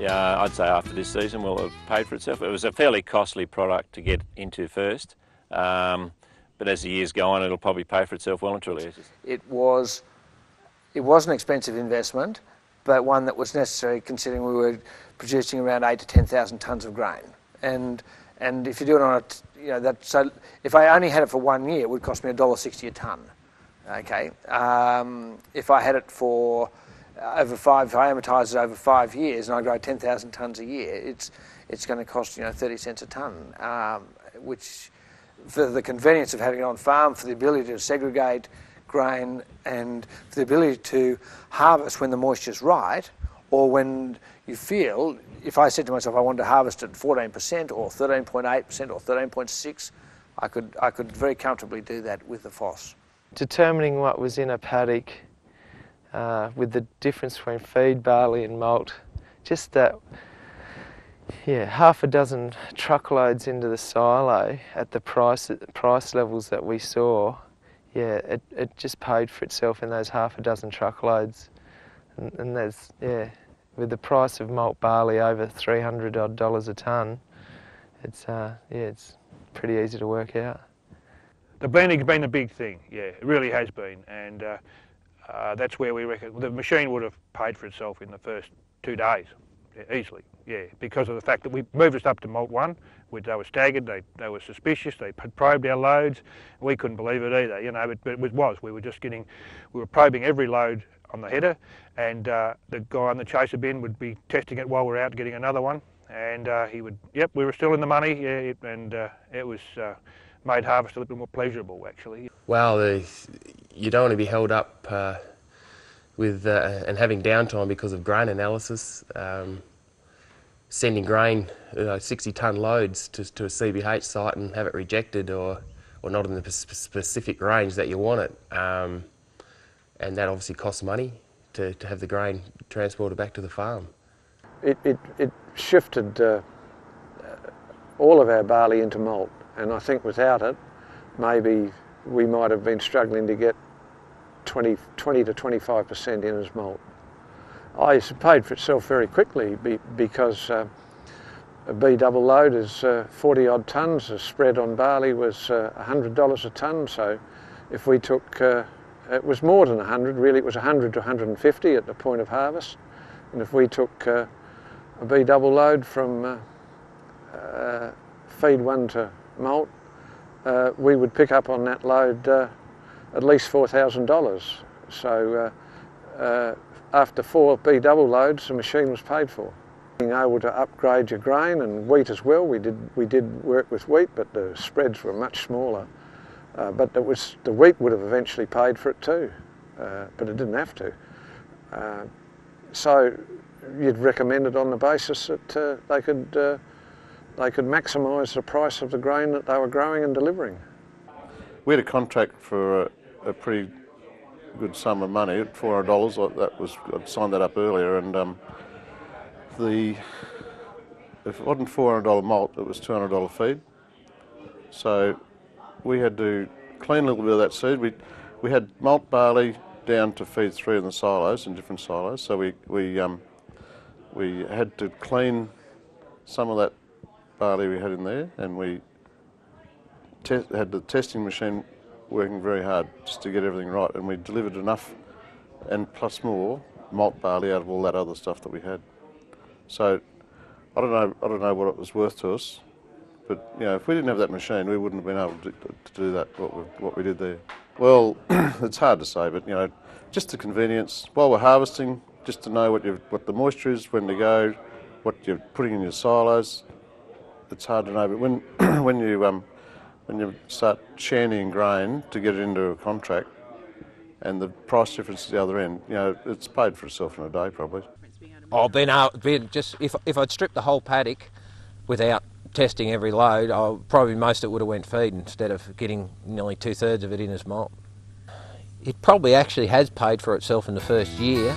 I'd say after this season will have paid for itself. It was a fairly costly product to get into first, but as the years go on, it'll probably pay for itself well and truly. It was an expensive investment, but one that was necessary considering we were producing around 8,000 to 10,000 tonnes of grain. And if you do it on so if I only had it for 1 year, it would cost me $1.60 a tonne. Okay. If I had it for if I amortise it over 5 years and I grow 10,000 tonnes a year, it's going to cost 30 cents a tonne, which for the convenience of having it on farm, for the ability to segregate grain, and for the ability to harvest when the moisture's right, or when you feel, if I said to myself I wanted to harvest at 14% or 13.8% or 13.6%, I could very comfortably do that with the FOSS. Determining what was in a paddock with the difference between feed, barley and malt, just that, half a dozen truckloads into the silo at the price levels that we saw, it just paid for itself in those half a dozen truckloads. And there's, with the price of malt barley over $300 odd a tonne, it's pretty easy to work out. The blending's been a big thing, it really has been, and that's where we reckon the machine would have paid for itself in the first 2 days, easily, because of the fact that we moved us up to Malt 1, which they were staggered, they were suspicious, they probed our loads, we couldn't believe it either, but we were probing every load on the header, and the guy on the chaser bin would be testing it while we're out getting another one, and he would, we were still in the money, and it was made harvest a little bit more pleasurable, actually. Well, you don't want to be held up with and having downtime because of grain analysis. Sending grain, 60-tonne loads to a CBH site and have it rejected or not in the specific range that you want it, and that obviously costs money to have the grain transported back to the farm. It shifted all of our barley into malt. And I think without it, maybe we might have been struggling to get 20 to 25% in as malt. It paid for itself very quickly because a B double load is 40 odd tonnes. The spread on barley was $100 a tonne. So if we took, it was more than 100 really. It was 100 to 150 at the point of harvest. And if we took a B double load from feed 1 to malt, we would pick up on that load at least $4,000. So after 4 B double loads, the machine was paid for. Being able to upgrade your grain and wheat as well, we did work with wheat, but the spreads were much smaller. But the wheat would have eventually paid for it too, but it didn't have to. So you'd recommend it on the basis that they could maximise the price of the grain that they were growing and delivering. We had a contract for a pretty good sum of money, $400. I'd signed that up earlier, and if it wasn't $400 malt, it was $200 feed. So we had to clean a little bit of that seed. We had malt barley down to feed 3 in the silos, in different silos. So we had to clean some of that barley we had in there, and we had the testing machine working very hard just to get everything right, and we delivered enough and plus more malt barley out of all that other stuff that we had. So I don't know what it was worth to us, but if we didn't have that machine, we wouldn't have been able to do that what we did there. Well, it's hard to say, but just the convenience while we're harvesting, just to know what the moisture is, when to go, what you're putting in your silos. It's hard to know, but when you start churning grgrain to get it into a contract, and the price difference at the other end, it's paid for itself in a day probably. If I'd stripped the whole paddock without testing every load, probably most of it would have went feed instead of getting nearly 2/3 of it in as malt. It probably actually has paid for itself in the first year.